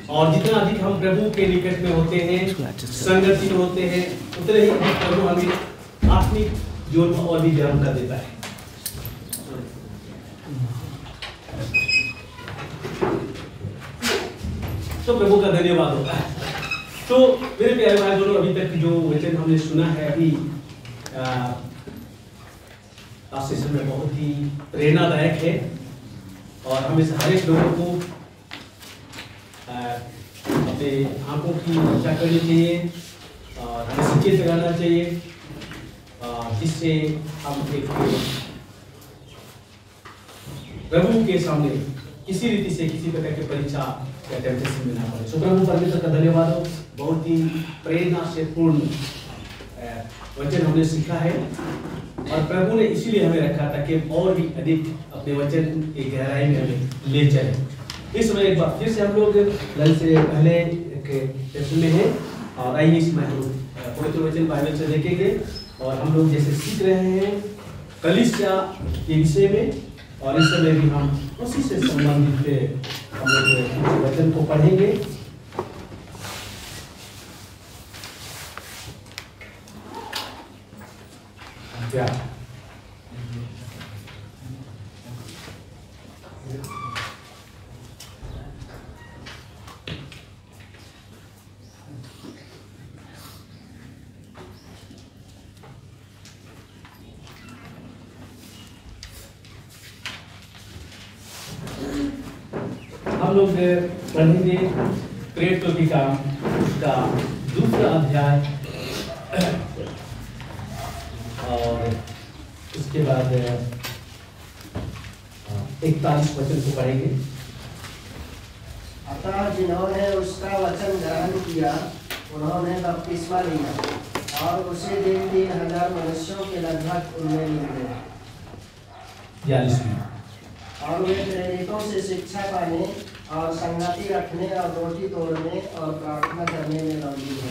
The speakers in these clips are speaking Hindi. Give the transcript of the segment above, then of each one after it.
और जितना अधिक हम प्रभु के निकट में होते हैं, संगति में होते हैं, उतने ही प्रभु हमें आत्मिक जीवन में और भी व्यायाम कर देता है। तो प्रभु का धन्यवाद होता है। तो मेरे प्यारे भाई बहनों, अभी तक जो वचन हमने सुना है अभी आज से समय बहुत ही प्रेरणादायक है और हमें हर एक लोगों को अपने आंखों की रक्षा करनी चाहिए और हमें सचेत रहना चाहिए, जिससे हम एक प्रभु के सामने किसी रीति से किसी प्रकार की परीक्षा या टेम्पटेशन में ना पड़े। सो प्रभु परमेश्वर का धन्यवाद हो, बहुत ही प्रेरणा से पूर्ण वचन हमने सीखा है और प्रभु ने इसीलिए हमें रखा था कि और भी अधिक अपने वचन की गहराई में हमें ले चले। इस समय एक बार फिर से हम लोग लंच से पहले एक सेशन में हैं और आइए इसमें हम पवित्र वचन बाइबल से देखेंगे और हम लोग जैसे सीख रहे हैं कलीसिया के विषय में, और इस समय भी हम उसी से संबंधित हम लोग वचन को पढ़ेंगे। क्या हम लोग पढ़ेंगे प्रेरितों की काम उसका दूसरा अध्याय और उसके बाद 41 वचन को पढ़ेंगे। अतः जिन्होंने उसका वचन ग्रहण किया उन्होंने बपतिस्मा लिया और उसी दिन 3000 मनुष्यों के लगभग उनमें मिल गए। 42 और वे प्रेरितों से शिक्षा पाने और संगति रखने और रोटी तोड़ने और प्रार्थना करने में लगी है।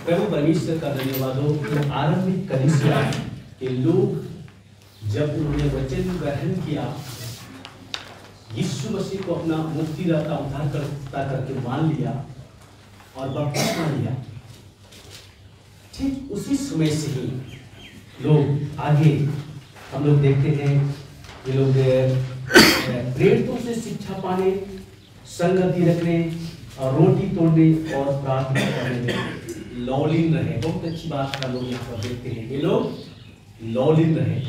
प्रभु परमेश्वर का धन्यवाद हो कि आरंभिक कलीसिया के लोग जब उन्होंने वचन ग्रहण किया, यीशु मसीह को अपना मुक्तिदाता उद्धारकर्ता करके मान लिया और बपतिस्मा लिया, ठीक उसी समय से ही लोग आगे हम लोग देखते हैं ये लोग प्रेरितों से शिक्षा पाने, संगति रखने और रोटी तोड़ने और प्रार्थना करने में लौलीन रहे। बहुत अच्छी बात का लोग यहाँ पर देखते हैं, ये लोग लौलीन रहे।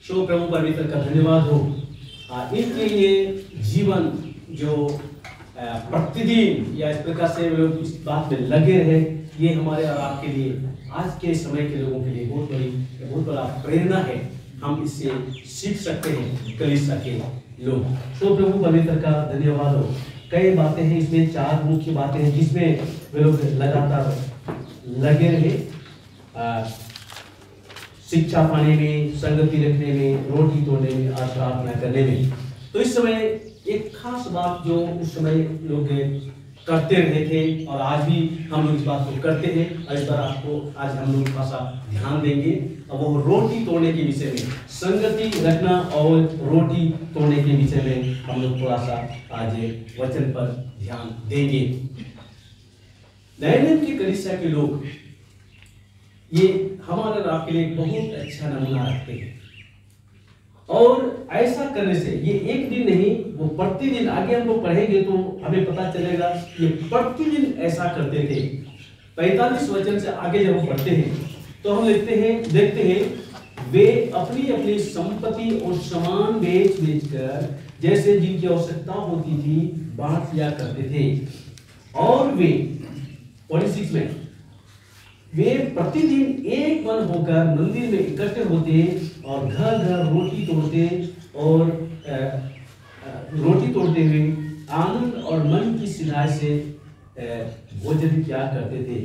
सो प्रभु परमेश्वर का धन्यवाद हो, इनके ये जीवन जो प्रतिदिन या इस प्रकार से लोग इस बात में लगे रहे, ये हमारे और आपके लिए आज के समय के लोगों के लिए बहुत बड़ा प्रेरणा है। हम इससे सीख सकते हैं कलीसिया के लोग। तो प्रभु परमेश्वर का धन्यवाद हो। कई बातें हैं इसमें, 4 मुख्य बातें हैं जिसमें वे लोग लगातार लगे रहे, शिक्षा पाने में, संगति रखने में, रोटी तोड़ने में और प्रार्थना करने में। तो इस समय एक खास बात जो उस समय लोग करते रहे थे और आज भी हम लोग इस बात को करते हैं और इस बार आपको आज हम लोग थोड़ा सा ध्यान देंगे और वो रोटी तोड़ने के विषय में, संगति रखना और रोटी तोड़ने के विषय में हम लोग थोड़ा सा आज वचन पर ध्यान देंगे। नए नियम के कलीसिया के लोग ये हमारे और आपके लिए बहुत अच्छा नमूना रखते हैं और ऐसा करने से ये एक दिन नहीं, वो प्रतिदिन, आगे हम लोग पढ़ेंगे तो हमें पता चलेगा ये प्रतिदिन ऐसा करते थे। 45 वचन से आगे जब हम पढ़ते हैं तो हम देखते हैं वे अपनी अपनी संपत्ति और सामान बेच कर जैसे जिनकी आवश्यकता होती थी बांट लिया करते थे। और वे 46 में वे प्रतिदिन एक मन होकर मंदिर में इकट्ठे होते और घर घर रोटी तोड़ते हुए आनंद और मन की सिधाई से भोजन किया करते थे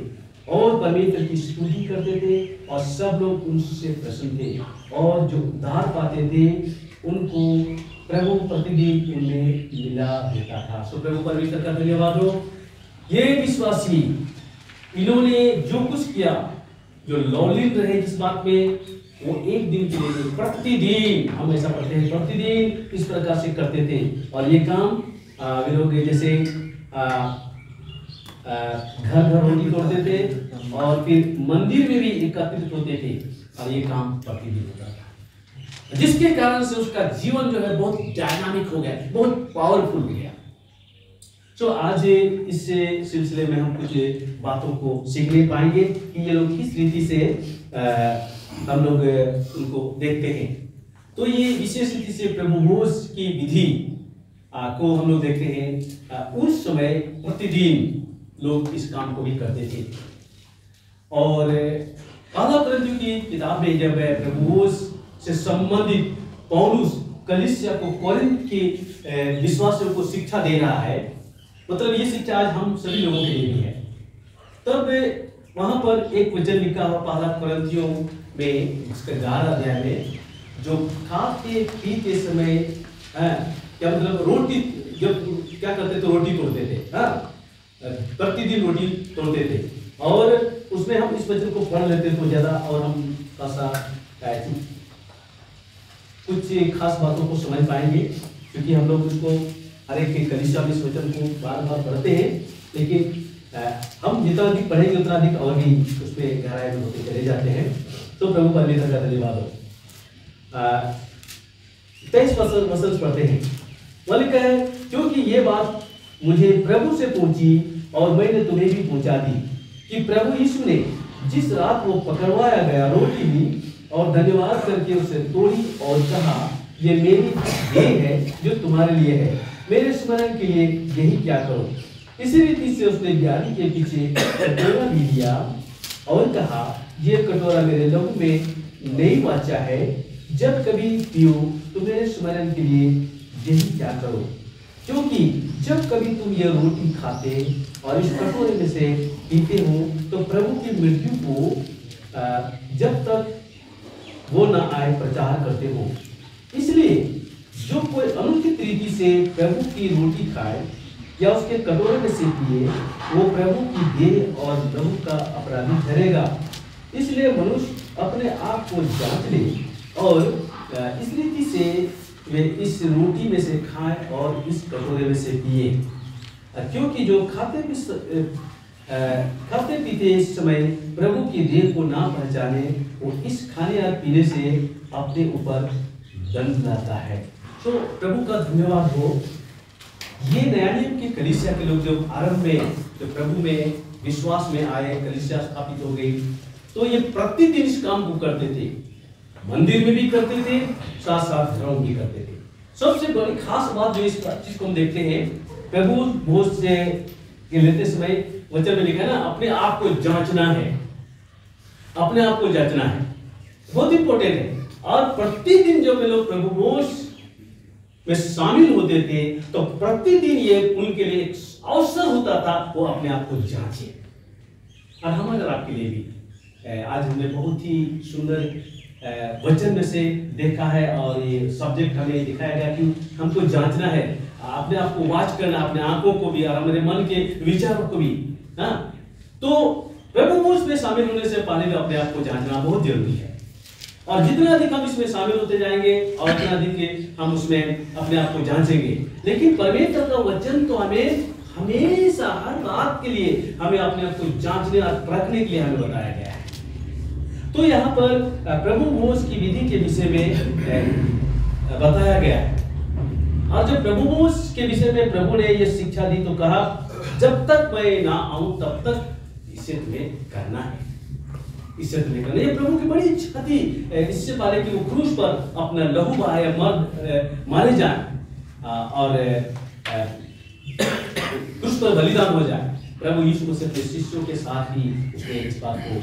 और परमेश्वर की स्तुति करते थे और सब लोग उनसे प्रसन्न थे और जो उद्धार पाते थे उनको प्रभु प्रतिदिन उन्हें मिला देता था। सो प्रभु परमेश्वर का धन्यवाद हो। ये विश्वासी इन्होंने जो कुछ किया, जो लौलीन रहे जिस बात में, वो एक दिन के लिए प्रतिदिन, हम ऐसा पढ़ते हैं, प्रतिदिन इस प्रकार से करते थे। और ये काम वे लोग जैसे घर घर रोटी तोड़ते थे और फिर मंदिर में भी एकत्रित होते थे और ये काम प्रतिदिन होता था, जिसके कारण से उसका जीवन जो है बहुत डायनामिक हो गया, बहुत पावरफुल हो गया। तो आज इस सिलसिले में हम कुछ बातों को सीखने पाएंगे कि ये लोग किस रीति से हम लोग उनको देखते हैं। तो ये विशेष रीति से प्रभु भोज की विधि को हम लोग देखते हैं। उस समय प्रतिदिन लोग इस काम को भी करते थे। और पहला कोरिन्थियों की किताब में जब प्रभु भोज से संबंधित पौलुस कलीसिया को कोरिन्थ के विश्वासियों को शिक्षा दे रहा है, मतलब ये शिक्षा आज हम सभी लोगों के लिए भी है। तब वहां पर एक वचन लिखा हुआ पहला कोरिन्थियों में उसके 11 अध्याय में, जो खाते पीते समय क्या मतलब रोटी जब क्या करते थे, रोटी तोड़ते थे, प्रतिदिन रोटी तोड़ते थे। और उसमें हम इस वचन को पढ़ लेते तो ज्यादा और हम ऐसा कुछ खास बातों को समझ पाएंगे, क्योंकि हम लोग उसको हर एक के कलीसिया में इस वचन को बार बार पढ़ते हैं, लेकिन हम जितना अधिक पढ़ेंगे उतना अधिक और भी उसमें गहराई में होते चले जाते हैं। तो प्रभु परमेश्वर का धन्यवाद हो। 23 वचन पढ़ते हैं। वह लिखा है, क्योंकि ये बात मुझे प्रभु से पहुंची और मैंने तुम्हें भी पहुंचा दी कि प्रभु यीशु ने जिस रात वो पकड़वाया गया रोटी ली और धन्यवाद करके उसे तोड़ी और कहा, ये मेरी देह है जो तुम्हारे लिए है, मेरे स्मरण के लिए यही क्या करो। इसी रीति से उसने ज्ञानी के पीछे कटोरा भी लिया और कहा, ये कटोरा मेरे लहू में नई वाचा है, जब कभी पियो तो मेरे स्मरण के लिए यही क्या करो। क्योंकि जब कभी तुम यह रोटी खाते और इस कटोरे में से पीते हो तो प्रभु की मृत्यु को जब तक वो न आए प्रचार करते हो। इसलिए जो कोई अनुचित रीति से प्रभु की रोटी खाए या उसके कटोरे में से पिए, वो प्रभु की देह और लहू का अपराधी ठहरेगा। इसलिए मनुष्य अपने आप को जांच ले और इस रीति से वे इस रोटी में से खाएं और इस कटोरे में से पिए, क्योंकि जो खाते पीते इस समय प्रभु की देह को ना पहचाने, वो इस खाने और पीने से अपने ऊपर दंड लाता है। तो प्रभु का धन्यवाद हो। ये नया नियम के कलीसिया के लोग जो आरंभ में जो प्रभु में विश्वास में आए, कलीसिया स्थापित हो गई, तो ये प्रतिदिन इस काम को करते थे। मंदिर में भी करते थे, साथ साथ घरों में भी करते थे। सबसे बड़ी खास बात जो इस चीज को हम देखते हैं, प्रभु भोज से लेते समय वचन में लिखा है ना, अपने आप को जांचना है, अपने आप को जांचना है, बहुत इंपॉर्टेंट है। और प्रतिदिन जब वे लोग प्रभु भोज में शामिल होते थे तो प्रतिदिन ये उनके लिए एक अवसर होता था, वो अपने आप को जांचे। और हम अगर आपके लिए भी आज हमने बहुत ही सुंदर वचन में से देखा है और ये सब्जेक्ट हमें दिखाया गया कि हमको जांचना है, अपने आप को वाच करना, अपने आंखों को भी और हमारे मन के विचारों को भी। हाँ, तो प्रभु भोज में शामिल होने से पहले अपने आप को जांचना बहुत जरूरी है। और जितना अधिक हम इसमें शामिल होते जाएंगे और उतना अधिक हम उसमें अपने आप को जांचेंगे। लेकिन परमेश्वर का वचन तो हमें हमेशा हर बात के लिए हमें अपने आप को जांचने और परखने के लिए हमें बताया गया है। तो यहाँ पर प्रभु भोज की विधि के विषय में बताया गया है। और जब प्रभु भोज के विषय में प्रभु ने यह शिक्षा दी तो कहा, जब तक मैं ना आऊं तब तक इसे तुम्हें करना है, इसे तुम्हें करना है। ये प्रभु की बड़ी इच्छा थी, इससे पहले कि वो क्रूस पर अपना लहू बहाए मारे जाए और क्रूस पर बलिदान हो जाए। प्रभु यीशु मसीह अपने शिष्यों के साथ ही उसने इस बात को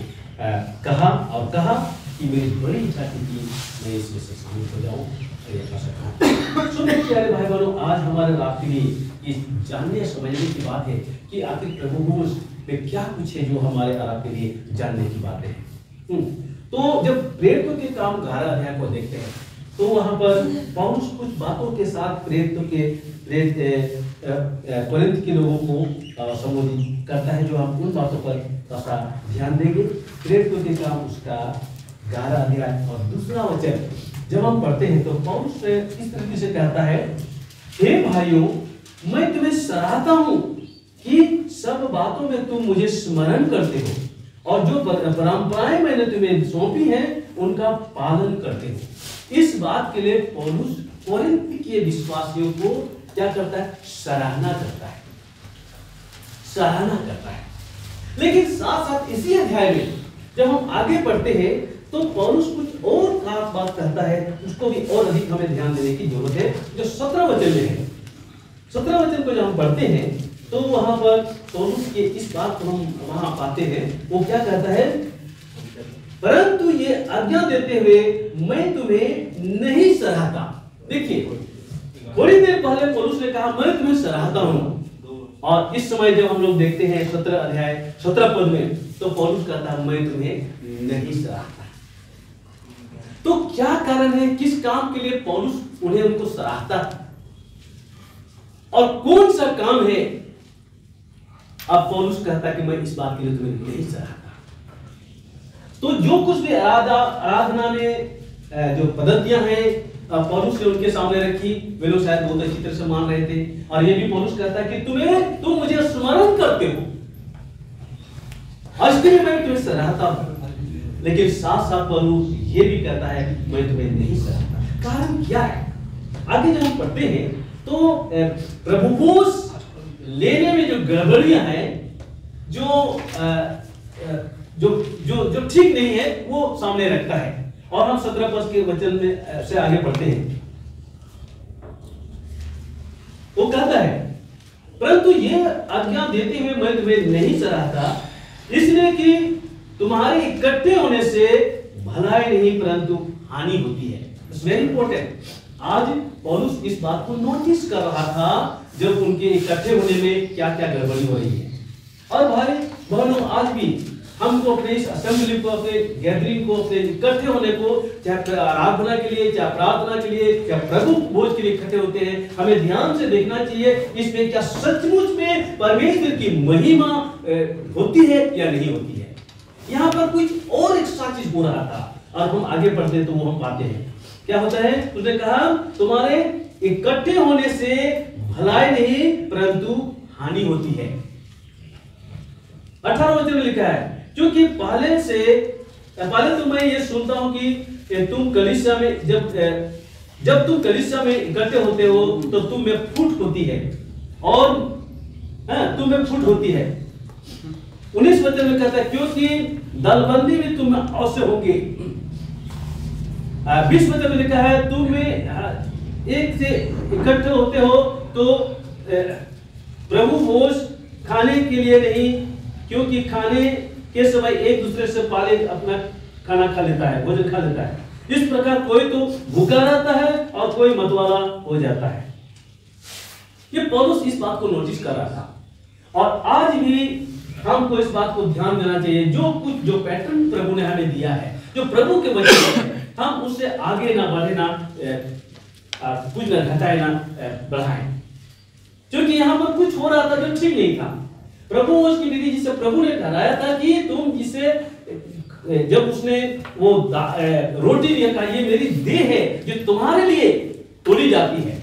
कहा और कहा कि मेरी बड़ी इच्छा थी कि मैं इसमें से शामिल हो जाऊं और ये कर सकूं। तो मेरे प्यारे भाई बहनों, आज हमारे आपके लिए ये जानने समझने की बात है कि आखिर प्रभु भोज में क्या कुछ है जो हमारे और आपके लिए जानने की बातें हैं। तो जब प्रेरितों के काम 11 अध्याय को देखते हैं तो वहां पर पौलुस कुछ बातों के साथ प्रेरितों के कोरिन्थ के लोगों को संबोधित करता है, जो हम उन बातों पर थोड़ा ध्यान देंगे। प्रेरितों के काम उसका 11 अध्याय और दूसरा वचन जब हम पढ़ते हैं तो पौलुस इस तरीके से कहता है, हे भाइयों, मैं तुम्हें सराहता हूं कि सब बातों में तुम मुझे स्मरण करते हो और जो परंपराएं मैंने तुम्हें सौंपी हैं उनका पालन करते हो। इस बात के लिए पौलुस कोरिन्थ के विश्वासियों को क्या करता है? सराहना करता है, सराहना करता है। लेकिन साथ साथ इसी अध्याय में जब हम आगे बढ़ते हैं तो पौलुस कुछ और खास बात कहता है, उसको भी और अधिक हमें ध्यान देने की जरूरत है, जो 17 वचन में है। 17 वचन को जब हम पढ़ते हैं तो वहां पर पौलुस के इस बात को हम वहां पाते हैं। वो क्या कहता है? परंतु ये आज्ञा देते हुए मैं तुम्हें नहीं सराहता। देखिए, थोड़ी देर पहले पौलुस ने कहा मैं तुम्हें सराहता हूं, और इस समय जब हम लोग देखते हैं 17 अध्याय 17 पद में, तो पौलुस कहता है मैं तुम्हें नहीं सराहता। तो क्या कारण है? किस काम के लिए पौलुस उनको सराहता और कौन सा काम है? अब पौलुस कहता है कि मैं इस बात के लिए तुम्हें नहीं सराहता। तो जो कुछ भी आराधना में जो पद्धतियां हैं पौलुस ने उनके सामने रखी, वे लोग शायद बहुत अच्छी तरह से मान रहे थे। और ये भी पौलुस कहता है कि तुम मुझे स्मरण करते हो, और इसलिए मैं तुम्हें सराहता हूं। लेकिन साथ साथ पौलुस ये भी कहता है मैं तुम्हें नहीं सराहता। कारण क्या है? आगे जब हम पढ़ते हैं तो प्रभुभोज लेने में जो गड़बड़ियां हैं, जो ठीक नहीं है, वो सामने रखता है। और हम 17 पद के वचन में से आगे पढ़ते हैं। वो कहता है परंतु ये आज्ञा देते हुए मैं तुम्हें नहीं सराहता, इसलिए कि तुम्हारे इकट्ठे होने से भलाई नहीं परंतु हानि होती है। It's very important. आज पौलुस इस बात को नोटिस कर रहा था जब उनके इकट्ठे होने में क्या क्या गड़बड़ी हो रही है। और भाई बहनों, आज भी हमको अपने इस असेंबली को, अपने गैदरिंग को, अपने इकट्ठे होने को, चाहे आराधना के लिए, चाहे प्रार्थना के लिए, चाहे प्रभु भोज के लिए इकट्ठे होते हैं, हमें ध्यान से देखना चाहिए इसमें क्या सचमुच में परमेश्वर की महिमा होती है या नहीं होती है। यहाँ पर कुछ और एक्स्ट्रा चीज हो रहा था, और हम आगे बढ़ते हैं तो वो हम पाते हैं क्या होता है। उसने कहा तुम्हारे इकट्ठे होने से भलाई नहीं परंतु हानि होती है। 18 वचन में लिखा है क्योंकि पहले तो मैं ये सुनता हूं कि तुम कलीसिया में जब तुम कलीसिया में इकट्ठे होते हो तो तुम में फूट होती है, और तुम में फूट होती है। 19 वचन में कहता है क्योंकि दलबंदी में तुम में अवश्य होंगे। 20 वचन में लिखा है तुम में एक से इकट्ठे होते हो तो प्रभु भोज खाने के लिए नहीं, क्योंकि खाने के समय एक दूसरे से पाले अपना खाना खा लेता है, भोजन खा लेता है। इस प्रकार कोई तो भूखा रहता है और कोई मतवाला हो जाता है। ये पौलुस इस बात को नोटिस कर रहा था, और आज भी हमको इस बात को ध्यान देना चाहिए। जो पैटर्न प्रभु ने हमें दिया है, जो प्रभु के वचन है, हम उससे आगे ना बढ़े, ना कुछ ना घटाए ना बढ़ाएं, क्योंकि यहाँ पर कुछ हो रहा था जो ठीक नहीं था। प्रभु उसकी विधि जिसे प्रभु ने कराया था कि तुम इसे, जब उसने वो रोटी दिया कहा ये मेरी देह है जो तुम्हारे लिए तोड़ी जाती है,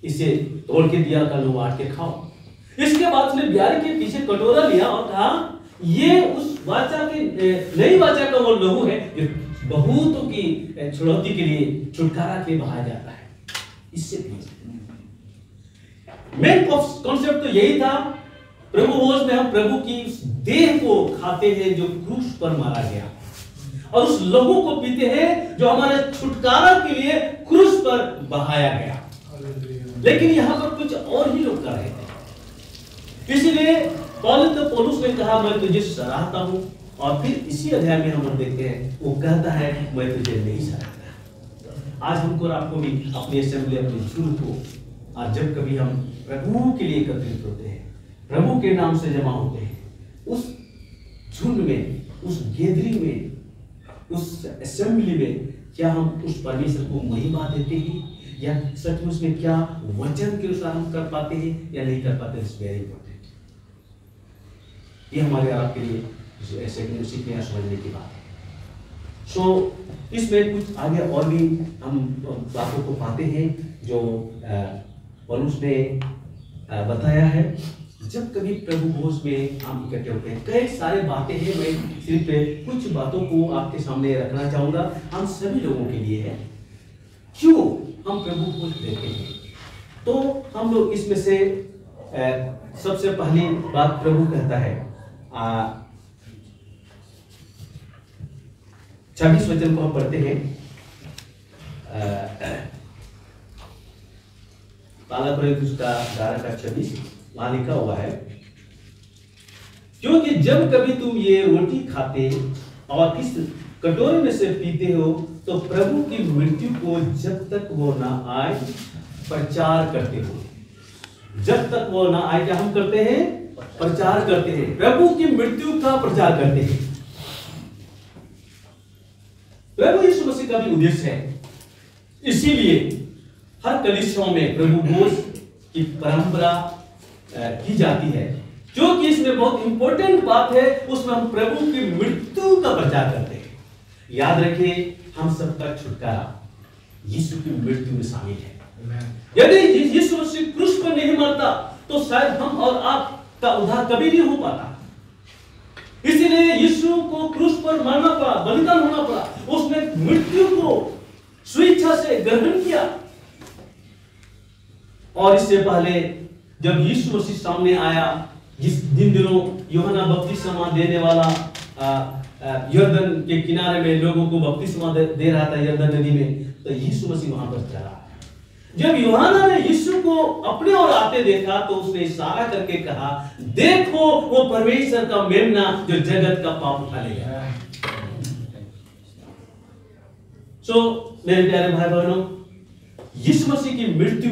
इसे तोड़ के दिया का लो बांट के खाओ। इसके बाद उसने ब्यारी के पीछे कटोरा लिया और कहा ये उस वाचा की नई वाचा का वो लहू है जो बहुतों की छुड़ौती के लिए, छुटकारा के लिए बहाया जाता है। इससे मेन कॉन्सेप्ट तो यही था। प्रभु भोज में हम प्रभु की उस देह को खाते हैं जो क्रूस पर मारा गया, और उस लहू को पीते हैं जो हमारे छुटकारा के लिए क्रूस पर बहाया गया। लेकिन यहां पर कुछ और ही लोग कर रहे थे। इसलिए पौलुस ने कहा मैं तुझे सराहता हूं, और फिर इसी अध्याय में हम देखते हैं वो कहता है मैं तुझे नहीं सराहता। आज हमको और आपको भी अपनी असेंबली, अपने झुंड को, आज जब कभी हम प्रभु के लिए एकत्रित होते हैं, प्रभु के नाम से जमा होते हैं, उस झुंड में, उस गैदरिंग में, उस असेंबली में क्या हम उस परमेश्वर को महिमा देते हैं, या सचमुच में क्या वचन के अनुसार हम कर पाते हैं या नहीं कर पाते। It's very important. ये हमारे आपके लिए सीखने या समझने की बात है। सो इसमें कुछ आगे और भी हम बातों को पाते हैं जो पौलुस ने बताया है। जब कभी प्रभु भोज में हम इकट्ठे होते हैं, कई सारे बातें हैं, मैं सिर्फ कुछ बातों को आपके सामने रखना चाहूंगा, हम सभी लोगों के लिए है। क्यों हम प्रभु भोज देते हैं? तो हम लोग इसमें से सबसे पहली बात प्रभु कहता है, 26 वचन को हम पढ़ते हैं। पहला कोरिन्थियों का 11:26 वहां लिखा हुआ है, क्योंकि जब कभी तुम ये रोटी खाते और इस कटोरे में से पीते हो तो प्रभु की मृत्यु को जब तक वो ना आए प्रचार करते हो। जब तक वो ना आए क्या हम करते हैं? प्रचार करते हैं, प्रभु की मृत्यु का प्रचार करते हैं। प्रभु यीशु मसीह का भी उद्देश्य है, इसीलिए हर कलीसियाओं में प्रभु भोज की परंपरा की जाती है, क्योंकि इसमें बहुत इंपॉर्टेंट बात है, उसमें हम प्रभु की मृत्यु का प्रचार करते हैं। याद रखिए, हम सबका छुटकारा यीशु की मृत्यु में शामिल है। यदि यीशु मसीह क्रूस पर नहीं मरता तो शायद हम और आप का उद्धार कभी नहीं हो पाता। इसलिए यीशु को क्रूस पर मरना पड़ा, बलिदान होना पड़ा, उसने मृत्यु को स्वेच्छा से ग्रहण किया। और इससे पहले जब यीशु मसीह सामने आया, जिन दिनों यूहन्ना बपतिस्मा देने वाला यरदन के किनारे में लोगों को बपतिस्मा दे रहा था यरदन नदी में, तो यीशु मसीह वहां पर चला। जब यूहन्ना ने यीशु को अपने ओर आते देखा तो उसने इशारा करके कहा, देखो वो परमेश्वर का मेमना जो जगत का पाप उठा लेगा। मेरे प्यारे भाई बहनों, यीशु मसीह की मृत्यु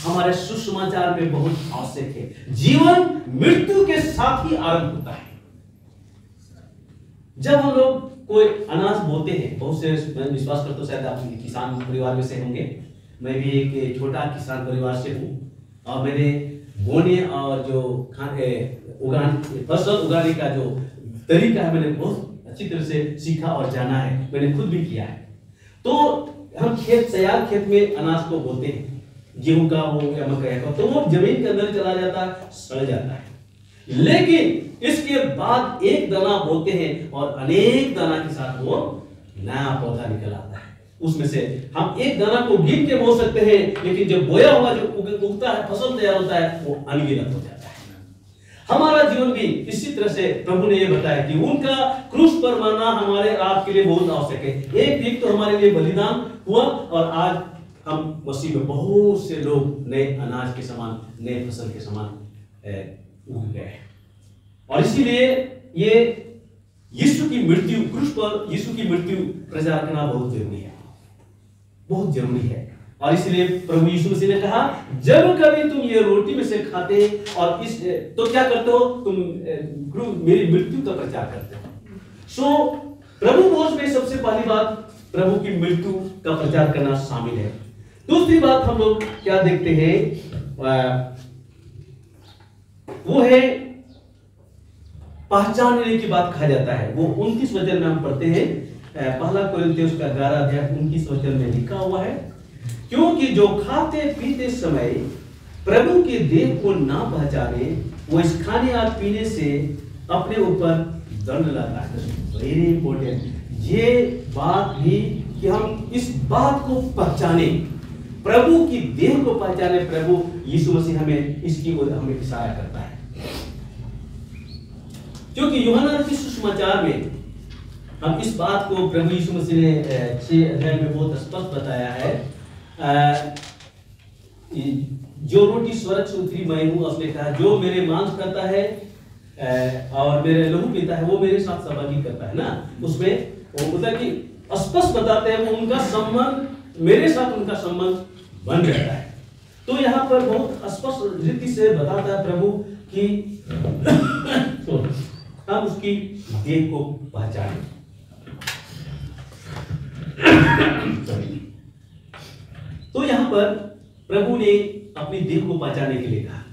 हमारे सुसमाचार में बहुत आवश्यक है। जीवन मृत्यु के साथ ही आरंभ होता है। जब हम लोग कोई अनाज बोते हैं, बहुत से मैं विश्वास करता हूं शायद आप किसान परिवार में से होंगे, मैं भी एक छोटा किसान परिवार से हूं, और मैंने बोने और जो फसल उगाने का जो तरीका है मैंने बहुत अच्छी तरह से सीखा और जाना है, मैंने खुद भी किया है। तो हम तैयार खेत में अनाज को बोते हैं, गेहूं का हो या मकई का, तो वो जमीन के अंदर चला जाता है, सड़ जाता है। लेकिन इसके बाद एक दाना बोते हैं और अनेक दाना के साथ वो नया पौधा निकल आता है। उसमें से हम एक दाना को गिन के बो सकते हैं, लेकिन जब बोया हुआ जो उगता है, फसल तैयार होता है, वो अनगिनत हो जाता है। हमारा जीवन भी इसी तरह से प्रभु ने ये बताया कि उनका क्रूस पर मरना हमारे आपके लिए बहुत आवश्यक है। एक तो हमारे लिए बलिदान हुआ, और आज हम मसीह में बहुत से लोग नए अनाज के समान, नए फसल के समान उग गए। और इसीलिए ये यीशु की मृत्यु, क्रूस पर यीशु की मृत्यु प्रचार करना बहुत जरूरी है, बहुत जरूरी है। और इसलिए प्रभु यीशु मसीह ने कहा, जब कभी तुम ये रोटी में से खाते और इस तो क्या करते हो, तुम मेरी मृत्यु का प्रचार करते हो। प्रभु भोज में सबसे पहली बात प्रभु की मृत्यु का प्रचार करना शामिल है। दूसरी बात हम लोग क्या देखते हैं, वो है पहचानने की बात कहा जाता है। वो 29 वचन में हम पढ़ते हैं, पहला कोरिन्थियों का 11:29 वचन में लिखा हुआ है, क्योंकि जो खाते पीते समय प्रभु के देह को ना पहचाने, वो इस खाने और पीने से अपने ऊपर दंड लाता है। वेरी इंपॉर्टेंट ये बात भी कि हम इस बात को पहचाने, प्रभु की देह को पहचाने। प्रभु यीशु मसीह हमें इसकी ओर हमें इशारा करता है, क्योंकि यूहन्ना के सुसमाचार में हम इस बात को प्रभु यीशु मसीह ने 6 अध्याय में बहुत स्पष्ट बताया है। जो रोटी स्वर्ग से उतरी मैं हूं, उसने कहा, जो मेरे मांस करता है और मेरे लहू पीता है, वो मेरे साथ सहभागी करता है ना। उसमें वो मतलब कि स्पष्ट बताते हैं, वो उनका संबंध, मेरे साथ उनका संबंध बन रहता है। तो यहाँ पर बहुत स्पष्ट रीति से बताता है प्रभु कि हम उसकी देह को पहचानें। तो यहाँ पर प्रभु ने अपनी देह को पहचानने के लिए कहा।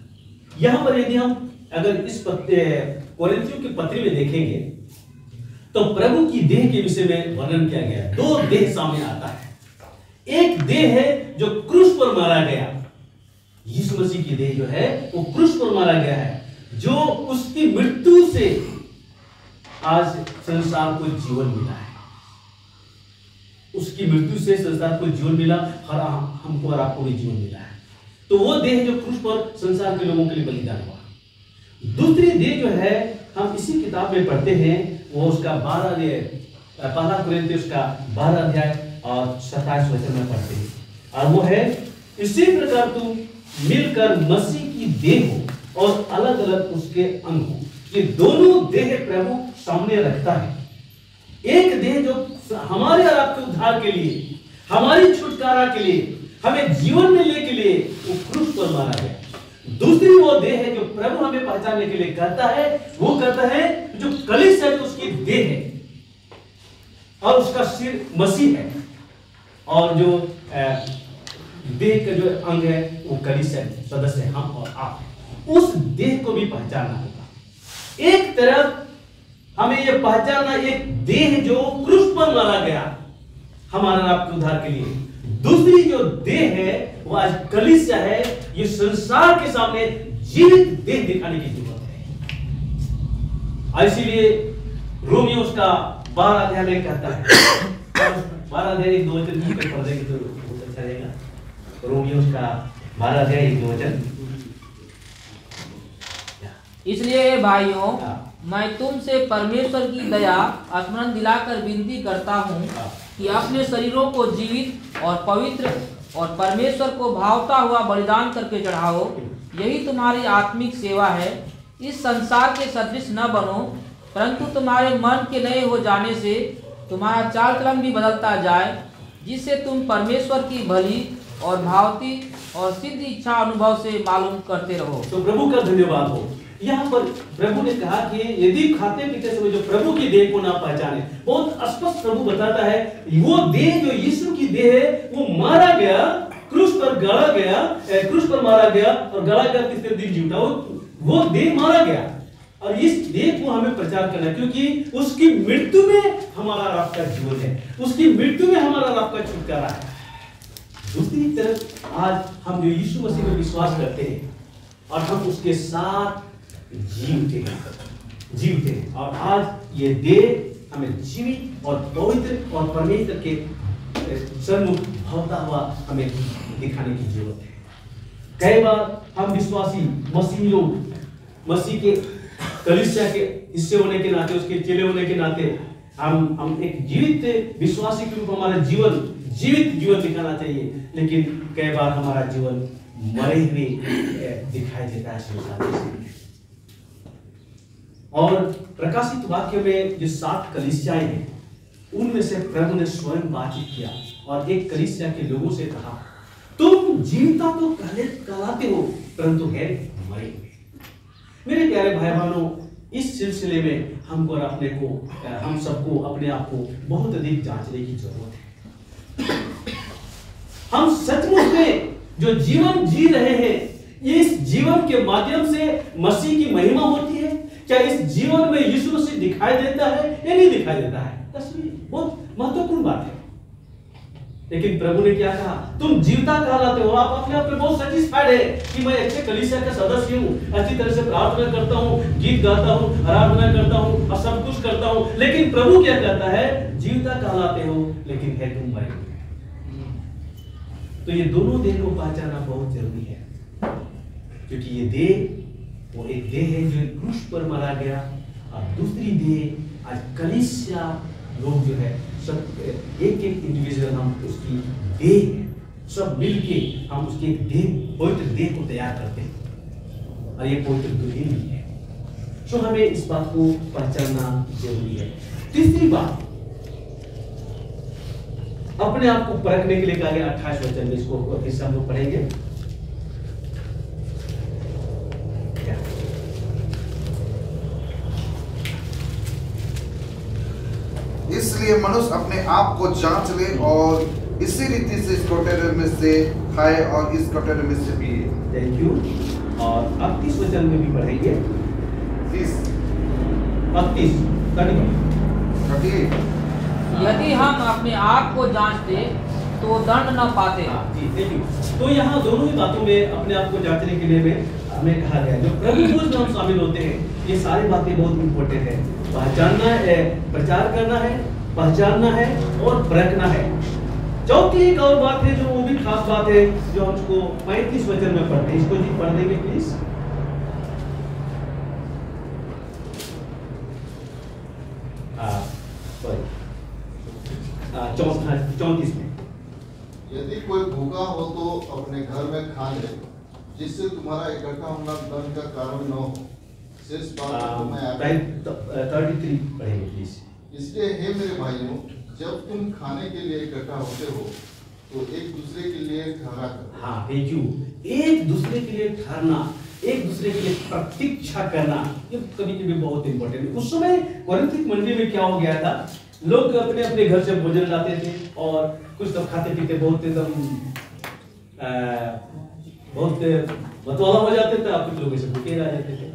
यहाँ पर यदि हम अगर इस कोरिन्थियों की पत्री में देखेंगे तो प्रभु की देह के विषय में वर्णन किया गया। 2 देह सामने आता है। एक देह है जो क्रूस पर मारा गया, यीशु मसीह की देह जो है वो क्रूस पर मारा गया है, जो उसकी मृत्यु से आज संसार को जीवन मिला है। उसकी मृत्यु से संसार को जीवन मिला और हमको और आपको भी जीवन मिला है। तो वो देह जो क्रूस पर संसार के लोगों के लिए बलिदान हुआ। दूसरी देह जो है हम इसी किताब में पढ़ते हैं, वो उसका 12 कुरिन्थियों उसका 12 अध्याय और 27 वचन में पढ़ते हैं, और वो है इसी प्रकार तुम मिलकर मसीह की देह हो और अलग अलग उसके अंग हो। ये दोनों देह प्रभु सामने रखता है। एक देह जो हमारे और आपके उद्धार के लिए, हमारी छुटकारा के लिए, हमें जीवन मिलने के लिए वो क्रूस पर मारा गया। दूसरी वो देह है जो प्रभु हमें पहचानने के लिए कहता है, वो कहता है जो कलीसिया है उसकी देह है और उसका सिर मसीह है, और जो देह का जो अंग है वो कलीसिया सदस्य है, हम और आप। उस देह को भी पहचानना होगा। एक तरफ हमें यह पहचानना, एक देह जो क्रूस पर मारा गया हमारा आपके उद्धार के लिए, दूसरी जो देह है वो आज कलीसिया है। ये संसार के सामने जीवित देह दिखाने की जरूरत है। इसीलिए रोमियो उसका 12 अध्याय में कहता है, 12 अध्याय 1-2 वचन पढ़ देंगे तो बहुत अच्छा रहेगा। रोमियो उसका 12 अध्याय 1-2 वचन। इसलिए भाइयों, मैं तुमसे परमेश्वर की दया स्मरण दिलाकर विनती करता हूँ कि अपने शरीरों को जीवित और पवित्र और परमेश्वर को भावता हुआ बलिदान करके चढ़ाओ, यही तुम्हारी आत्मिक सेवा है। इस संसार के सदृश न बनो, परंतु तुम्हारे मन के नए हो जाने से तुम्हारा चाल चलन भी बदलता जाए, जिससे तुम परमेश्वर की भली और भावती और सिद्ध इच्छा अनुभव से मालूम करते रहो। तो प्रभु का धन्यवाद हो। यहाँ पर प्रभु ने कहा कि यदि खाते पीते समय जो प्रभु की देह को ना पहचाने, बहुत स्पष्ट प्रभु बताता है, वो देह जो यीशु की देह है वो मारा गया, क्रूस पर गाड़ा गया, क्रूस पर मारा गया और गाड़ा गया, तीसरे दिन जी उठा। वो देह मारा गया और इस देह को हमें प्रचार करना है, क्योंकि उसकी मृत्यु में हमारा आपका जीवन है, उसकी मृत्यु में हमारा आपका छुटकारा है। दूसरी तरफ आज हम जो यीशु मसीह में विश्वास करते हैं और हम उसके साथ जीवते हैं, और आज ये देह हमें जीवित और पवित्र और परमेश्वर के सन्मुख भावता हुआ हमें दिखाने की जरूरत है। कई बार हम विश्वासी मसीही लोग, मसीह के कलीसिया के हिस्से होने के नाते, उसके चेले होने के नाते हम एक जीवित विश्वासी के रूप हमारा जीवित जीवन दिखाना चाहिए, लेकिन कई बार हमारा जीवन मरे हुए दिखाई देता है संसार में। और प्रकाशित वाक्य में जो 7 कलीसियाएं हैं, उनमें से प्रभु ने स्वयं बातचीत किया और एक कलीसिया के लोगों से कहा, तुम जीविता तो कहलाते हो परंतु है मरे हुए। मेरे प्यारे भाई बहनों, इस सिलसिले में हमको और हम सबको अपने आप को बहुत अधिक जांचने की जरूरत है। हम सचमुच में जो जीवन जी रहे हैं, इस जीवन के माध्यम से मसीह की महिमा होती है? क्या इस जीवन में यीशु मसीह दिखाई देता है या नहीं दिखाई देता है? तस्वीर बहुत महत्वपूर्ण बात है। लेकिन प्रभु ने क्या कहा, तुम जीवता कहलाते हो। आप अपने आप में बहुत सैटिस्फाइड है कि मैं अच्छे कलीसिया का सदस्य हूँ, अच्छी तरह से प्रार्थना करता हूँ, गीत गाता हूँ, आराधना करता हूँ और सब कुछ करता हूँ, लेकिन प्रभु क्या कहता है, जीवता कहलाते हो लेकिन है तुम मरे हुए। तो ये दोनों देह को पहचानना बहुत जरूरी है, क्योंकि ये देह वो एक देह है जो क्रूस पर मारा गया, और दूसरी देह आज कलीसिया लोग जो है सब एक इंडिविजुअल हम उसकी देह है, सब मिलके हम उसकी एक देह, पवित्र देह को तैयार करते हैं, और ये पवित्र दुल्हन भी है। तो हमें इस बात को पहचानना जरूरी है। तीसरी बात, अपने आप को परखने के लिए कहा गया 28 वचन में, इसको फिर से हम लोग पढ़ेंगे। इसलिए मनुष्य अपने आप को जांच ले और इसी रीति से इस कटोरे में से खाए और इस कटोरे में से पिए। Thank you. और 38 वचन में भी पढ़ेंगे। 38 यदि हम अपने आप को जांचते तो तो दंड न पाते। हाँ जी, थैंक यू। तो यहाँ दोनों ही बातों में अपने आप को जांचने के लिए हमें कहा गया जो प्रभु भोज में हम शामिल होते हैं, ये सारी बातें बहुत इंपॉर्टेंट है। पहचानना है, प्रचार करना है, पहचानना है और परखना है। चौथी एक और बात है जो वो भी खास बात है जो हमको 35 वचन में पढ़ते हैं। इसको जी पढ़ देंगे प्लीज। सॉरी 34 में, यदि कोई भूखा हो तो अपने घर में खा ले, जिससे तुम्हारा इकट्ठा होना दंड का कारण न हो। शेष बात को मैं 33 पढ़ेंगे प्लीज। इसलिए हे मेरे भाइयों, जब तुम खाने के लिए इकट्ठा होते हो तो एक दूसरे के लिए ठहरा करो। हाँ थैंक यू। एक दूसरे के लिए ठहरना, एक दूसरे के लिए प्रतीक्षा करना, ये कभी कभी बहुत इंपॉर्टेंट है। उस समय कोरिन्थिक मंडली में क्या हो गया था, लोग अपने अपने घर से भोजन लाते थे और कुछ तो खाते पीते बहुत एकदम बहुत मतवाला हो जाते थे, कुछ लोग ऐसे भूखे रह जाते थे।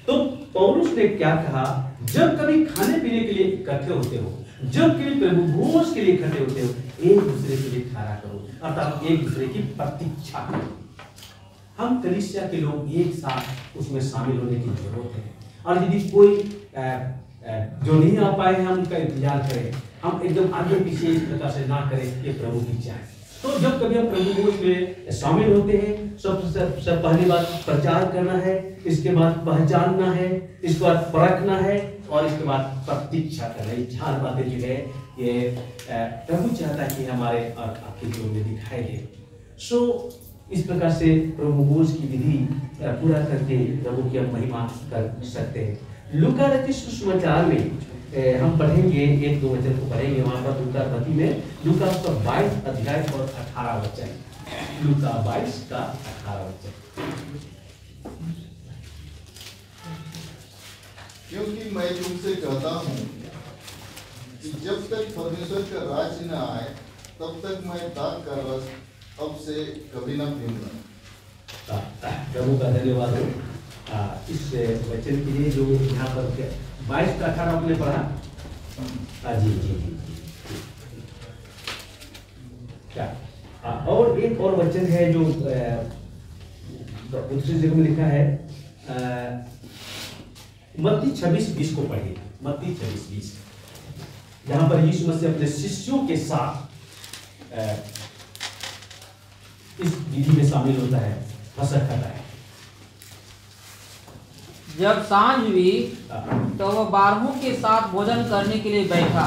तो पौलुस ने क्या कहा, जब कभी खाने पीने के लिए इकट्ठे होते हो, जब कभी प्रभु भोज के लिए इकट्ठे होते हो, एक दूसरे के लिए ठहरा करो, अर्थात एक दूसरे की प्रतीक्षा करो। हम कलीसिया के लोग एक साथ उसमें शामिल होने की जरूरत है। और यदि कोई जो नहीं आ पाए हैं, हम उनका इंतजार करें, हम एकदम आगे पीछे इस प्रकार से ना करें, ये प्रभु की इच्छा है। तो जब कभी हम प्रभु भोज में शामिल होते हैं, सबसे पहली बात प्रचार करना है, इसके बाद पहचानना है, इसके बाद परखना है और इसके बाद प्रतीक्षा करना है। चार बातें जो है ये प्रभु चाहता है कि हमारे और आपके जीवन में दिखाई दे। सो इस प्रकार से प्रभु भोज की विधि पूरा करके प्रभु की हम महिमा कर सकते हैं। लूका रचित सुसमाचार में हम पढ़ेंगे, 1-2 वचन को पढ़ेंगे वहां पर लूका 22 में, लूका 22 अध्याय और 18 वचन, लूका 22 का 18 वचन। क्योंकि मैं तुमसे कहता हूँ कि जब तक परमेश्वर का राज्य न आए तब तक मैं दाख का रस अब से कभी न पीऊंगा। प्रभु का धन्यवाद हो इस वचन के लिए जो यहाँ पर 22 का 18 आपने पढ़ा। जी जी जी क्या और एक और वचन है जो दूसरी जगह में लिखा है, मत्ती 26:20 को पढ़िए। मत्ती 26:20 जहां पर यीशु मसीह अपने शिष्यों के साथ इस विधि में शामिल होता है, फसह खाता है। जब सांझ हुई तो वह 12 के साथ भोजन करने के लिए बैठा।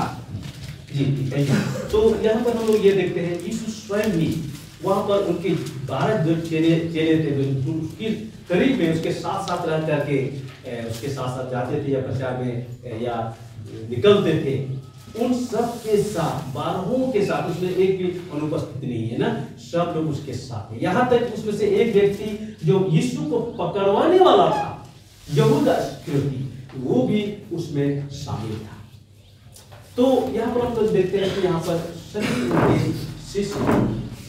जी थैंक यू। तो यहाँ पर हम लोग ये देखते हैं यीशु स्वयं ही वहाँ पर उनके 12 जो चेले थे, जो उसके करीब में उसके साथ साथ रह करके उसके साथ साथ जाते थे या प्रचार में या निकलते थे, उन सब के साथ 12 के साथ, उसमें एक भी अनुपस्थित नहीं है ना, सब लोग उसके साथ हैं। यहाँ तक उसमें से एक व्यक्ति जो यीशु को पकड़वाने वाला था, यहूदा इस्करियोती, वो भी उसमें शामिल था। तो यहाँ पर हम लोग देखते हैं कि यहाँ पर सभी उनके शिष्य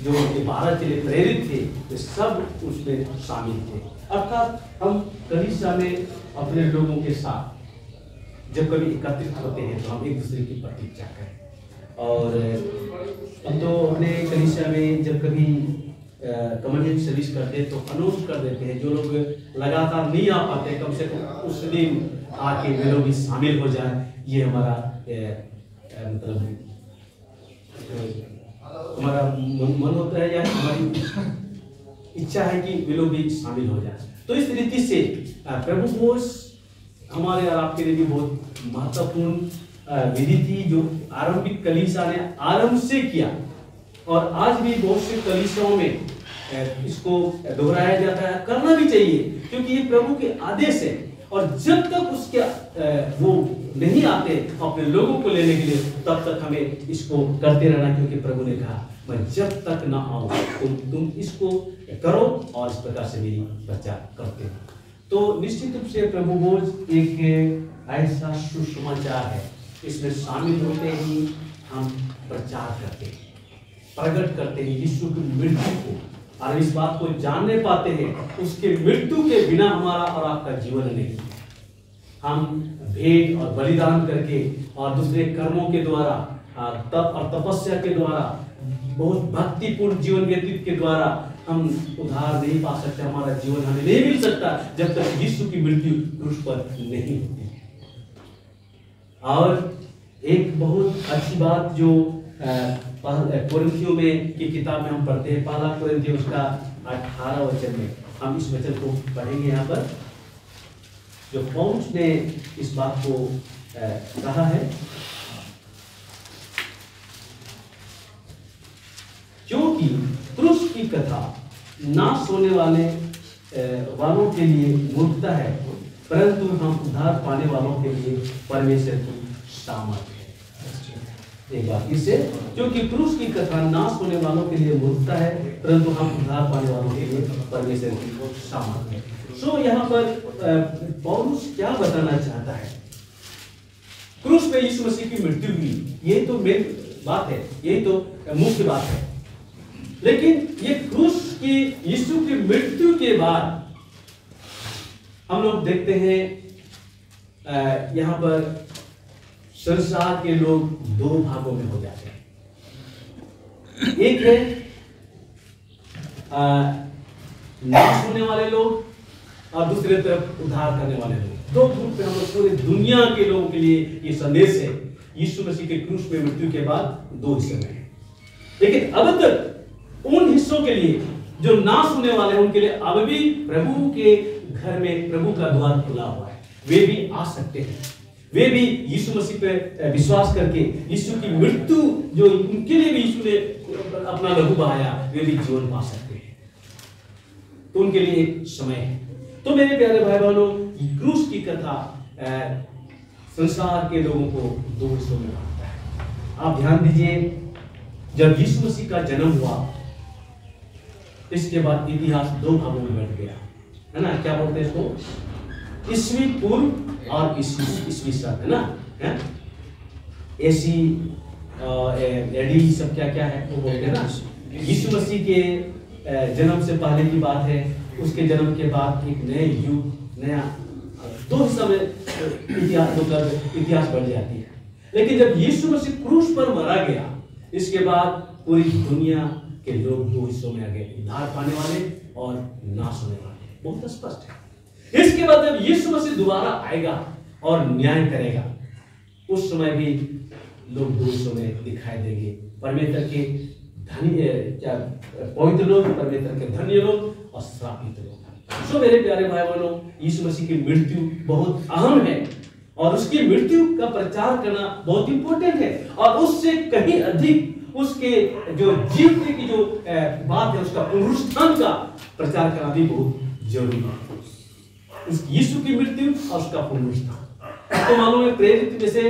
जो उनके 12 चेले प्रेरित थे, वे सब उसमें शामिल थे। अर्थात हम कलीसिया में अपने लोगों के साथ जब कभी एकत्रित होते हैं तो हम एक दूसरे की प्रतीक्षा करें। और हम तो अपने कलीसिया में जब कभी कम्युनिटी सर्विस करते हैं तो अनाउंस कर देते हैं, जो लोग लगातार नहीं आ पाते कम से कम उस दिन आके वे लोग भी शामिल हो जाए। ये हमारा मतलब हमारा मन होता है या हमारी इच्छा है कि वे लोग भी शामिल हो जाए। तो इस रीति से प्रभु भोज हमारे और आपके लिए भी बहुत महत्वपूर्ण विधि थी, जो आरंभिक कलीसिया ने आरंभ से किया और आज भी बहुत से कलीसियाओं में इसको दोहराया जाता है, करना भी चाहिए क्योंकि ये प्रभु के आदेश है। और जब तक उसके वो नहीं आते अपने लोगों को लेने के लिए, तब तक हमें इसको करते रहना, क्योंकि प्रभु ने कहा मैं जब तक ना आऊं तुम इसको करो और इस प्रकार से मेरी प्रचार करते हो। तो निश्चित रूप से प्रभु भोज एक ऐसा सुसमाचार है, इसमें शामिल होते ही हम प्रचार करते हैं, प्रकट करते हैं यीशु की मृत्यु को, और इस बात को जानने पाते हैं उसके मृत्यु के बिना हमारा और आपका जीवन नहीं। हम भेंट और बलिदान करके और दूसरे कर्मों के द्वारा तप और तपस्या के द्वारा बहुत भक्तिपूर्ण जीवन व्यतीत के द्वारा हम उद्धार नहीं पा सकते, हमारा जीवन हमें नहीं मिल सकता जब तक यीशु की मृत्यु क्रूस पर नहीं होती। और एक बहुत अच्छी बात जो कोरिन्थियों में की किताब में हम पढ़ते हैं, पहला कोरिन्थियों उसका 18 वचन में हम इस वचन को पढ़ेंगे। यहाँ पर जो पौलुस ने इस बात को कहा है, क्योंकि क्रूस की कथा नाश होने वालों के लिए मूर्खता है, परंतु हम उद्धार पाने वालों के लिए परमेश्वर की सामर्थ है। एक बात इससे, क्योंकि क्रूस की कथा नाश होने वालों के लिए मूर्खता है, परंतु हम उद्धार पाने वालों के लिए परमेश्वर की सामर्थ है। सो यहाँ पर पौलुस क्या बताना चाहता है? क्रूस पे यीशु मसीह की मृत्यु हुई, ये तो मेन बात है, यही तो मुख्य बात है। लेकिन ये क्रूस की यीशु की मृत्यु के बाद हम लोग देखते हैं यहाँ पर संसार के लोग दो भागों में हो जाते हैं। एक है नाश होने वाले लोग और दूसरे तरफ उद्धार करने वाले लोग। दो ग्रुप में हम लोग पूरे दुनिया के लोगों के लिए ये संदेश है, यीशु मसीह के क्रूस पे मृत्यु के बाद दो हिस्से में है। लेकिन अब तक उन हिस्सों के लिए जो नाश होने वाले हैं, उनके लिए अब भी प्रभु के घर में प्रभु का द्वार खुला हुआ है, वे भी आ सकते हैं। वे भी यीशु मसीह पे विश्वास करके यीशु की मृत्यु जो उनके लिए भी यीशु ने अपना लहू बहाया, वे भी जीवन पा सकते हैं। तो उनके लिए एक समय है। तो मेरे प्यारे भाई बहनों, क्रूस की कथा संसार के लोगों को दो हिस्सों में बांटता है। आप ध्यान दीजिए, जब यीशु मसीह का जन्म हुआ, इसके बाद इतिहास दो भागों में बैठ गया, है ना? क्या बोलते हैं इसको? ईस्वी पूर्व और ईस्वी सन, है ना? है? एसी एडी सब क्या क्या है वो बोलते हैं ना। यीशु मसीह के जन्म से पहले की बात है, उसके जन्म के बाद एक नए युग, नया दो हिस्सा में इतिहास बढ़ जाती है। लेकिन जब यीशु मसीह क्रूस पर मारा गया, इसके बाद पूरी दुनिया के लोग दो हिस्सों में आ गए, उद्धार पाने वाले और नाश होने वाले। बहुत स्पष्ट है। इसके बाद जब यीशु मसीह दोबारा आएगा और न्याय करेगा, उस समय भी लोग दो हिस्सों में दिखाई देंगे, परमेश्वर के पवित्र लोग, परमेश्वर के धन्य लोग और श्रापित लोग। सो मेरे प्यारे भाई बहनों, यीशु मसीह की मृत्यु बहुत अहम है और उसकी मृत्यु का प्रचार करना बहुत इंपॉर्टेंट है, और उससे कहीं अधिक उसके जो जीवने की जो बात है, उसका पुनरुत्थान का प्रचार करना भी बहुत जरूरी है। उस यीशु की मृत्यु और उसका पुनरुत्थान। तो मालूम है, प्रेरित में से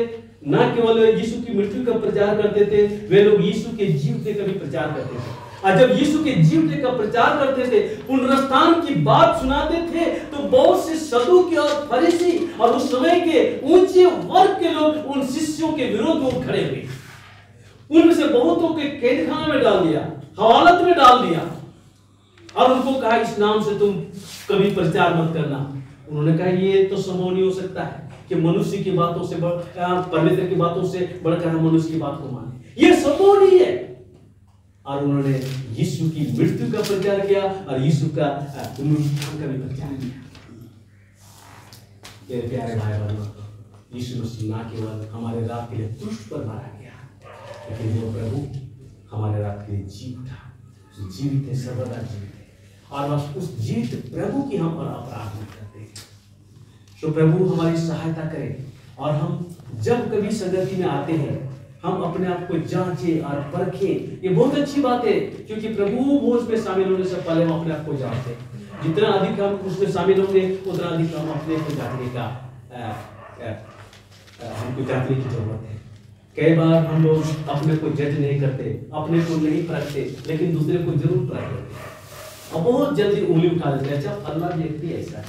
न केवल यीशु की मृत्यु का प्रचार करते थे, वे लोग यीशु के जीवने का भी प्रचार करते थे। और जब यीशु के जीवने का प्रचार करते थे, पुनरुत्थान की बात सुनाते थे, तो बहुत से सदूकी और फरीसी और उस समय के ऊंचे वर्ग के लोग उन शिष्यों के विरोध में खड़े हुए। उनमें से बहुतों के कैदखाने में डाल दिया, हवालत में डाल दिया, और उनको कहा इस नाम से तुम कभी प्रचार मत करना। उन्होंने कहा ये तो संभव नहीं हो सकता है कि मनुष्य की बातों से परमेश्वर की बातों से बढ़कर हम मनुष्य की बात को माने, ये संभव नहीं है। और उन्होंने यीशु की मृत्यु का प्रचार किया और यीशु का पुनरुत्थान का भी प्रचार किया। मेरे प्यारे भाई बहनों, यीशु मसीह ना केवल हमारे रात के लिए क्रूस पर मारा गया, लेकिन वो प्रभु हमारे रात के लिए जीवित है, सर्वदा जीवित है, और बस उस जीवित प्रभु की हम अपराध नहीं करते हैं। तो प्रभु हमारी सहायता करे, और हम जब कभी संगति में आते हैं, हम अपने आप को जांचें और परखें। ये बहुत अच्छी बात है, क्योंकि प्रभु भोज में शामिल होने से पहले हम अपने आप को जांचें। जितना अधिक हम उसमें शामिल होंगे, उतना अधिक हम अपने को जांचने का हमको जांचने की जरूरत है। कई बार हम लोग अपने को जज नहीं करते, अपने को नहीं परखते, लेकिन दूसरे को जरूर परख करते हैं और बहुत जल्दी उंगली उठा देते हैं। अच्छा, फलना व्यक्ति ऐसा है,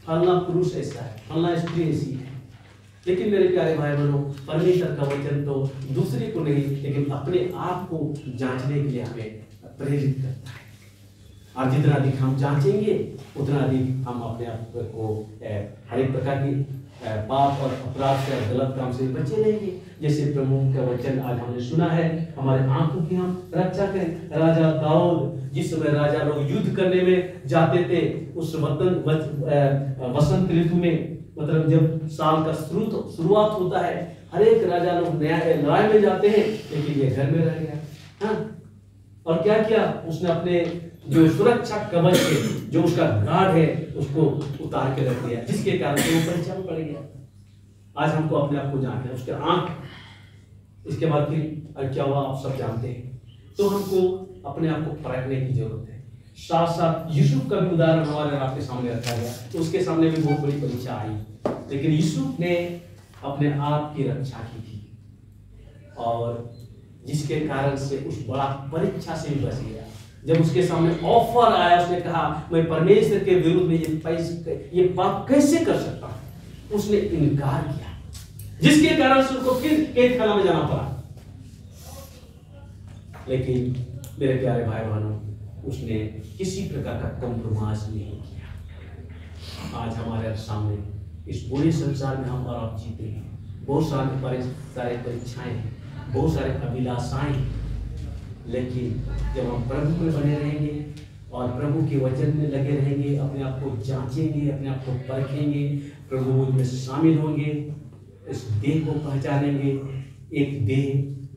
फलना पुरुष ऐसा है, फलना स्त्री ऐसी है। लेकिन मेरे प्यारे भाई बहनों, परमेश्वर का वचन तो दूसरे को नहीं, लेकिन अपने आप को जांचने के लिए हमें प्रेरित करता है। और जितना अधिक हम जांचेंगे, उतना अधिक हम अपने आप को हर एक प्रकार की पाप और अपराध से, गलत काम से बचे रहेंगे। जैसे प्रभु का वचन आज हमने सुना है, हमारे आंखों की हम रक्षा करें। राजा दाऊद जिस समय राजा लोग युद्ध करने में जाते थे, उस वसंत ऋतु में, मतलब जब साल का शुरुआत होता है, हर एक राजा लोग नया लड़ाई में जाते हैं, लेकिन ये घर में रह गया। हाँ, और क्या किया उसने? अपने जो सुरक्षा कवच है, जो उसका गार्ड है, उसको उतार के रख दिया, जिसके कारण वो परीक्षा में पड़ गया। आज हमको अपने आप को जानते हैं, उसके आंख, इसके बाद फिर क्या हुआ आप सब जानते हैं। तो हमको अपने आप को परखने की जरूरत है। साथ साथ यूसुफ का भी उदाहरण हमारे आपके सामने रखा गया, तो उसके सामने भी बहुत बड़ी परीक्षा आई, लेकिन यूसुफ ने अपने आप की रक्षा की थी, और जिसके कारण से उस बड़ा परीक्षा से भी बच गया। जब उसके सामने ऑफर आया, उसने कहा मैं परमेश्वर के विरुद्ध में ये पाप कैसे कर सकता हूं, उसने इनकार किया, जिसके कारण से उसको फिर कैदखाना में जाना पड़ा। लेकिन मेरे प्यारे भाई बहनों, उसने किसी प्रकार का कॉम्प्रोमाइज नहीं किया। आज हमारे सामने इस पूरे संसार में हम और आप जीते हैं, बहुत सारे परीक्षाएं हैं, बहुत सारे अभिलाषाएं, लेकिन जब हम प्रभु में बने रहेंगे और प्रभु के वचन में लगे रहेंगे, अपने आप को जांचेंगे, अपने आप को परखेंगे, प्रभु में शामिल होंगे, इस देह को पहचानेंगे, एक देह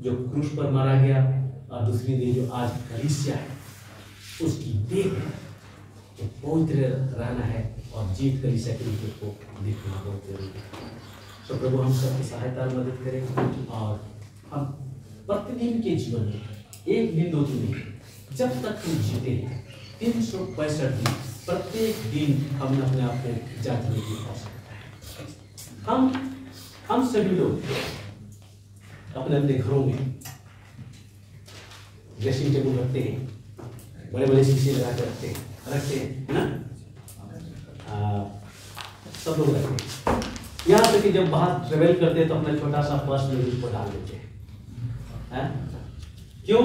जो क्रूस पर मारा गया और दूसरी देह जो आज कलीसिया है, उसकी देह तो पवित्र रहना है और जीत कलीसिया के रूप को देखना बहुत जरूरी है। तो प्रभु हम सबकी सहायता मदद करें, और हम प्रतिदिन के जीवन में एक दिन 2 दिन नहीं, जब तक हम जीते हैं 365 दिन, प्रत्येक दिन हम अपने आप को जांचने की आवश्यकता है। हम सभी लोग अपने अपने घरों में ड्रेसिंग टेबल रखते हैं, बड़े बड़े शीशे लगा कर रखते हैं ना, सब लोग रखते हैं। यहाँ तक कि जब बाहर ट्रेवल करते हैं तो अपना छोटा सा पर्स में उसको डाल देते हैं। क्यों?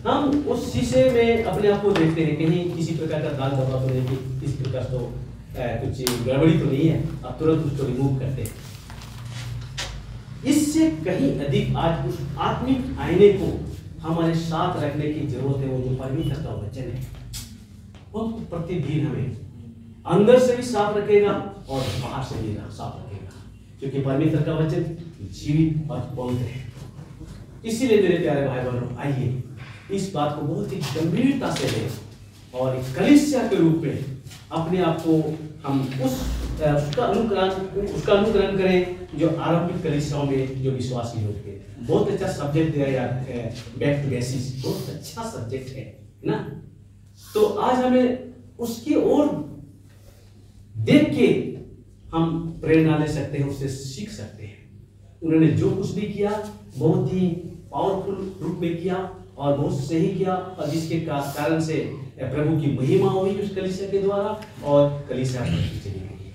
हम उस शीशे में अपने आप को देखते हैं, कहीं किसी प्रकार का दाग धब्बा तो नहीं, किसी प्रकार तो कुछ गड़बड़ी तो नहीं है, अब तुरंत उसको रिमूव करते हैं। इससे कहीं अधिक आज उस आत्मिक आईने को हमारे साथ रखने की जरूरत है। वो जो परमेश्वर का वचन है, वो प्रतिदिन हमें अंदर से भी साफ रखेगा और बाहर से भी साफ रखेगा, क्योंकि परमेश्वर का वचन जीवित और पवित्र है। इसीलिए मेरे प्यारे भाई बहनों, आइए इस बात को बहुत ही गंभीरता से लें और एक कलीसिया के रूप में अपने आप को हम उसका अनुकरण करें जो आरंभिक कलीसियाओं में जो विश्वासी लोग थे। बहुत अच्छा सब्जेक्ट दिया यार, बैक टू बेसिस, बहुत अच्छा सब्जेक्ट है ना। तो आज हमें उसकी ओर देख के हम प्रेरणा ले सकते हैं, उससे सीख सकते हैं। उन्होंने जो कुछ भी किया बहुत ही पावरफुल रूप में किया और बहुत सही किया, और जिसके कारण से प्रभु की महिमा हुई उस कलीसिया के द्वारा और कलीसिया बढ़ती चली गई।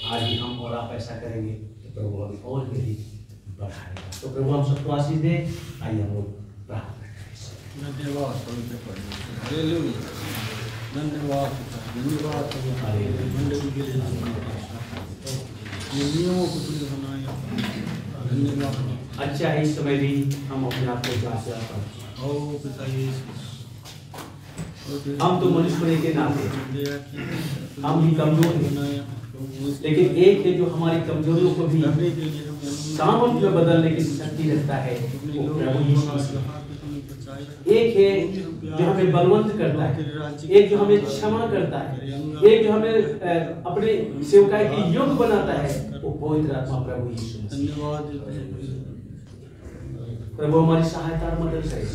आज भी हम और आप ऐसा करेंगे तो प्रभु हमें और भी बढ़ाएगा। तो प्रभु हम सबको आशीष दे। आइए हम प्रार्थना करें। धन्यवाद पवित्र परमेश्वर, हालेलुया, धन्यवाद धन्यवाद मंडली के लिए, नियमों को तुमने बनाया, धन्यवाद। अच्छा है, इस समय भी हम अपने आप को जांच रहे हैं। हम तो मनुष्य होने के नाते हम भी कमजोर हैं, लेकिन एक है जो हमारी कमजोरियों को भी सामर्थ्य में बदलने की शक्ति रखता है, वो प्रभु यीशु मसीह। एक है जो हमें बलवंत करता है, एक जो हमें क्षमा करता है, एक जो हमें अपने सेवकाई के योग्य बनाता है, वो पवित्र आत्मा प्रभु यीशु मसीह। प्रभु हमारी सहायता और मदद करें।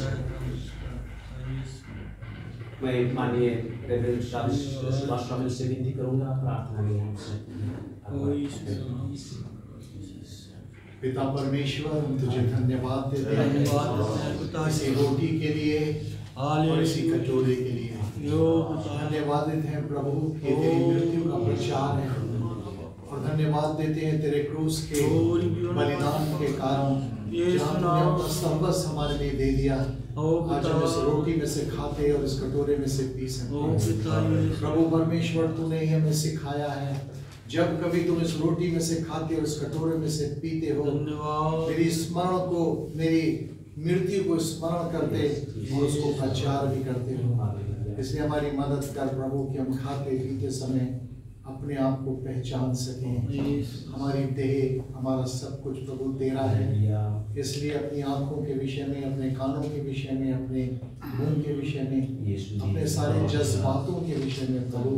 मैं माननीय रेवरेंड सुभाष स्वामी से विनती करूंगा, प्रार्थना में हमसे। पिता परमेश्वर, हम तुझे धन्यवाद देते हैं इसी रोटी के लिए और इसी कटोरे के लिए। धन्यवाद देते हैं प्रभु कि तेरी मृत्यु का प्रचार है, और धन्यवाद देते हैं तेरे क्रूस के बलिदान के कारण जहाँ तूने अपना सर्वस्व हमारे लिए दे दिया। आज हम इस रोटी में से खाते और इस कटोरे में से पी सकते हैं। प्रभु परमेश्वर, तूने ही हमें सिखाया है जब कभी तुम इस रोटी में से खाते हो, इस कटोरे में से पीते हो, मेरी स्मरण को, मेरी मृत्यु को स्मरण करते और उसको प्रचार भी करते हो। इसलिए हमारी मदद कर प्रभु कि हम खाते पीते समय अपने आप को पहचान सकें। हमारी देह, हमारा सब कुछ प्रभु तेरा है। इसलिए अपनी आंखों के विषय में, अपने कानों के विषय में, अपने मुंह के विषय में, अपने सारे जज्बातों के विषय में प्रभु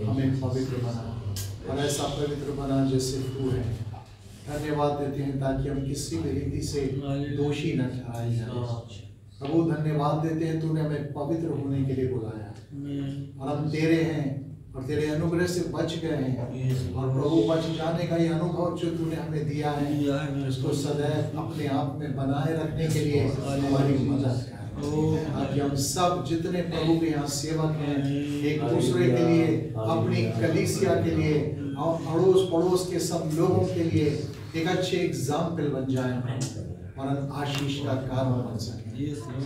हमें पवित्र बना, और ऐसा पवित्र बना जैसे तू है। धन्यवाद देते हैं ताकि हम किसी भी रीति से दोषी न ठहराए जाए। प्रभु धन्यवाद देते हैं, तूने हमें पवित्र होने के लिए बुलाया और हम तेरे हैं और तेरे अनुग्रह से बच गए हैं। और प्रभु बच जाने का ये अनुभव जो तूने हमें दिया है, उसको सदैव अपने आप में बनाए रखने के लिए हमारी मदद कर, ताकि हम सब जितने प्रभु के यहाँ सेवक हैं, एक दूसरे के लिए, अपनी कलीसिया के लिए और अड़ोस पड़ोस के सब लोगों के लिए एक अच्छे एग्जाम्पल बन जाए और आशीष का कारण बन सके।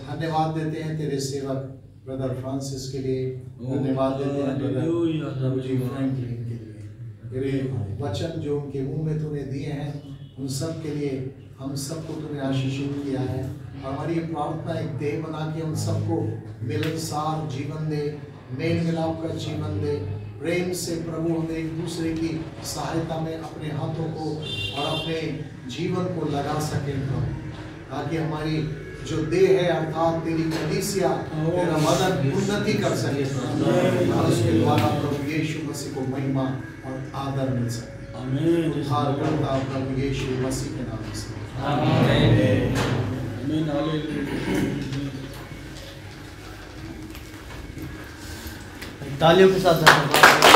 धन्यवाद देते हैं तेरे सेवक ब्रदर फ्रांसिस के लिए, धन्यवाद देते हैं ब्रदर जी फ्रैंकलिन के लिए। तेरे वचन जो उनके मुंह में तूने दिए हैं, उन सब के लिए हम सबको तूने आशीषित किया है। और हमारी प्रार्थना एक देह बना के हम सबको मिलनसार जीवन दे, मेल मिलाप का जीवन दे, प्रेम से प्रभु हमें एक दूसरे की सहायता में अपने हाथों को और अपने जीवन को लगा सकें प्रभु, ताकि हमारी जो देह है अर्थात तेरी कलीसिया, तेरा मदद उन्नति कर सके और उसके द्वारा प्रभु यीशु मसीह को महिमा और आदर मिल सके। आमीन। उद्धारकर्ता प्रभु यीशु मसीह के नाम से आमीन। तालियों के साथ धन्यवाद।